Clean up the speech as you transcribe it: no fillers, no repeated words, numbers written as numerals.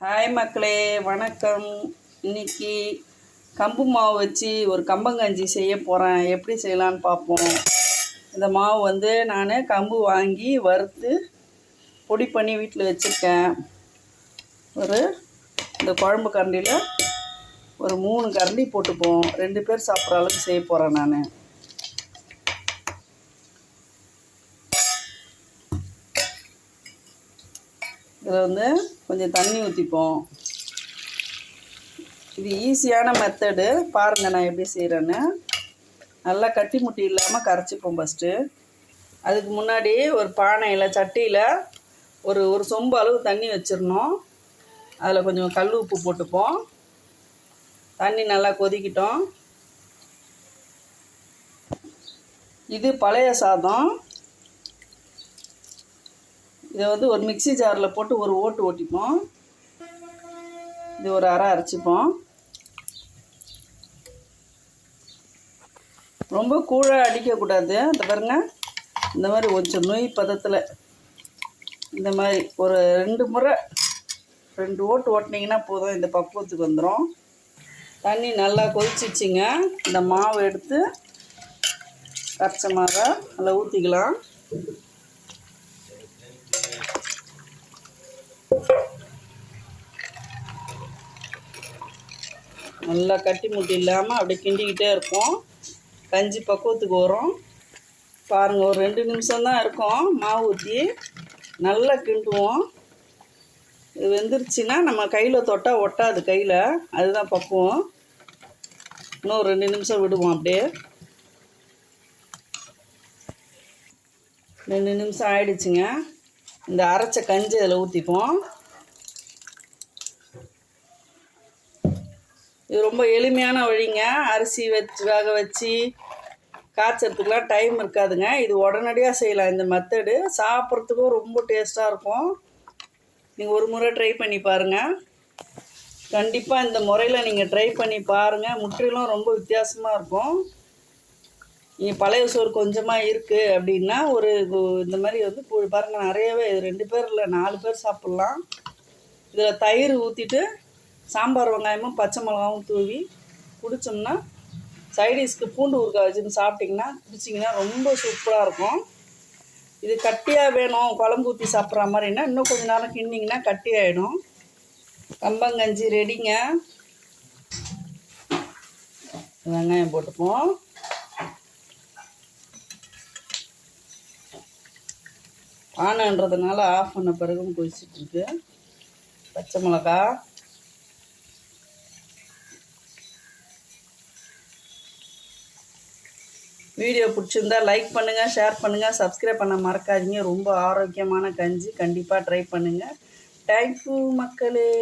Hi மக்களே, வணக்கம். இன்னைக்கு கம்பு மாவு வச்சு ஒரு கம்பங்கஞ்சி செய்ய போகிறேன். எப்படி செய்யலான்னு பார்ப்போம். இந்த மாவு நான் கம்பு வாங்கி வறுத்து பொடி பண்ணி வீட்டில் வச்சுருக்கேன். இந்த குழம்பு கரண்டியில் ஒரு 3 கரண்டி போட்டுப்போம். 2 பேர் சாப்பிட்ற அளவுக்கு செய்ய போகிறேன் நான். இதில் கொஞ்சம் தண்ணி ஊற்றிப்போம். இது ஈஸியான மெத்தடு. பாருங்கள் நான் எப்படி செய்கிறேன்னு. நல்லா கட்டி முட்டி இல்லாமல் கரைச்சிப்போம் ஃபஸ்ட்டு. அதுக்கு முன்னாடி ஒரு பானையில் சட்டியில் ஒரு சொம்பு அளவு தண்ணி வச்சிடணும். அதில் கொஞ்சம் கல் உப்பு போட்டுப்போம். தண்ணி நல்லா கொதிக்கிட்டோம். இது பழைய சாதம். இதை ஒரு மிக்சி ஜாரில் போட்டு ஒரு ஓட்டு ஓட்டிப்போம். இது ஒரு அரை அரைச்சிப்போம். ரொம்ப கூழ அடிக்கக்கூடாது. இந்த பாருங்க, இந்த மாதிரி கொஞ்சம் நொய் பதத்தில் இந்த மாதிரி ஒரு 2 முறை 2 ஓட்டு ஓட்டினீங்கன்னா போதும். இந்த பக்குவத்துக்கு வந்துடும். தண்ணி நல்லா கொதிச்சிச்சிங்க. இந்த மாவு எடுத்து கரைச்ச மாவை நல்லா ஊற்றிக்கலாம். நல்லா கட்டி முட்டி இல்லாமல் அப்படியே கிண்டிக்கிட்டே இருப்போம். கஞ்சி பக்குவத்துக்கு வரும். பாருங்கள், ஒரு 2 நிமிஷம் தான் இருக்கும். மாவு ஊற்றி நல்லா கிண்டுவோம். இது வெந்துருச்சுன்னா நம்ம கையில் தொட்டால் ஒட்டாது கையில். அதுதான் பக்குவம். இன்னும் 2 நிமிஷம் விடுவோம். அப்படியே 2 நிமிஷம் ஆயிடுச்சுங்க. இந்த அரைச்ச கஞ்சி அதில் ஊற்றிப்போம். இது ரொம்ப எளிமையான வழிங்க. அரிசி வேக வச்சு காய்ச்சறதுக்கெலாம் டைம் இருக்காதுங்க. இது உடனடியாக செய்யலாம். இந்த மெத்தடு சாப்பிட்றதுக்கும் ரொம்ப டேஸ்ட்டாக இருக்கும். நீங்கள் ஒரு முறை ட்ரை பண்ணி பாருங்கள். கண்டிப்பாக இந்த முறையில் நீங்கள் ட்ரை பண்ணி பாருங்கள். முற்றிலும் ரொம்ப வித்தியாசமாக இருக்கும். நீங்கள் பழைய சோறு கொஞ்சமாக இருக்குது அப்படின்னா இந்த மாதிரி பாருங்கள், நிறையவே 2 பேர் இல்லை 4 பேர் சாப்பிட்லாம். இதில் தயிர் ஊற்றிட்டு சாம்பார் வெங்காயமும் பச்சை மிளகாவும் தூவி குடித்தோம்னா, சைடிஷ்க்கு பூண்டு ஊறுகாய் வச்சுன்னு சாப்பிட்டிங்கன்னா குடிச்சிங்கன்னா ரொம்ப சூப்பராக இருக்கும். இது கட்டியாக வேணும், குழம்பு ஊற்றி சாப்பிட்ற மாதிரின்னா இன்னும் கொஞ்சம் நேரம் கிண்டிங்கன்னா கட்டி ஆகிடும். கம்பங்கஞ்சி ரெடிங்க. வெங்காயம் போட்டுப்போம். பானைன்றதுனால ஆஃப் பண்ண பிறகும் கொதிச்சிட்ருக்கு. பச்சை மிளகா, வீடியோ பிடிச்சிருந்தா லைக் பண்ணுங்கள், ஷேர் பண்ணுங்கள், சப்ஸ்கிரைப் பண்ண மறக்காதீங்க. ரொம்ப ஆரோக்கியமான கஞ்சி. கண்டிப்பாக ட்ரை பண்ணுங்கள். தேங்க்யூ மக்களே.